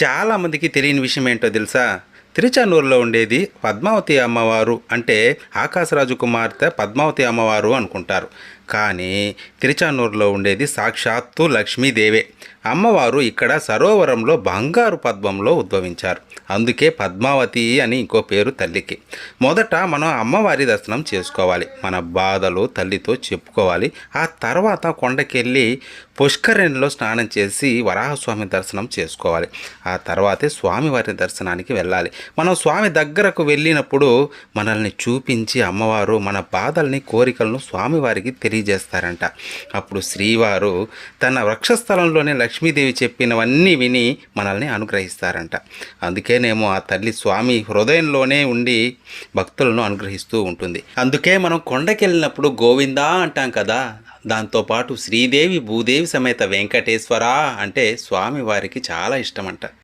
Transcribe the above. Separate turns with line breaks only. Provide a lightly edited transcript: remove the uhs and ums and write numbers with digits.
చాలామందికి తెలియని విషయం ఏంటో తెలుసా? తిరుచానూరులో ఉండేది పద్మావతి అమ్మవారు అంటే ఆకాశరాజు కుమార్తె పద్మావతి అమ్మవారు అనుకుంటారు. కానీ తిరుచానూరులో ఉండేది సాక్షాత్తు లక్ష్మీదేవే. అమ్మవారు ఇక్కడ సరోవరంలో బంగారు పద్మంలో ఉద్భవించారు. అందుకే పద్మావతి అని ఇంకో పేరు తల్లికి. మొదట మనం అమ్మవారి దర్శనం చేసుకోవాలి. మన బాధలు తల్లితో చెప్పుకోవాలి. ఆ తర్వాత కొండకెళ్ళి పుష్కరిణిలో స్నానం చేసి వరాహస్వామి దర్శనం చేసుకోవాలి. ఆ తర్వాతే స్వామివారి దర్శనానికి వెళ్ళాలి. మనం స్వామి దగ్గరకు వెళ్ళినప్పుడు మనల్ని చూపించి అమ్మవారు మన బాధల్ని కోరికలను స్వామివారికి తెలియజేస్తారంట. అప్పుడు శ్రీవారు తన వక్షస్థలంలోనే లక్ష్మీదేవి చెప్పినవన్నీ విని మనల్ని అనుగ్రహిస్తారంట. అందుకేనేమో ఆ తల్లి స్వామి హృదయంలోనే ఉండి భక్తులను అనుగ్రహిస్తూ ఉంటుంది. అందుకే మనం కొండకెళ్ళినప్పుడు గోవిందా అంటాం కదా. దాంతోపాటు శ్రీదేవి భూదేవి సమేత వెంకటేశ్వర అంటే స్వామివారికి చాలా ఇష్టమంట.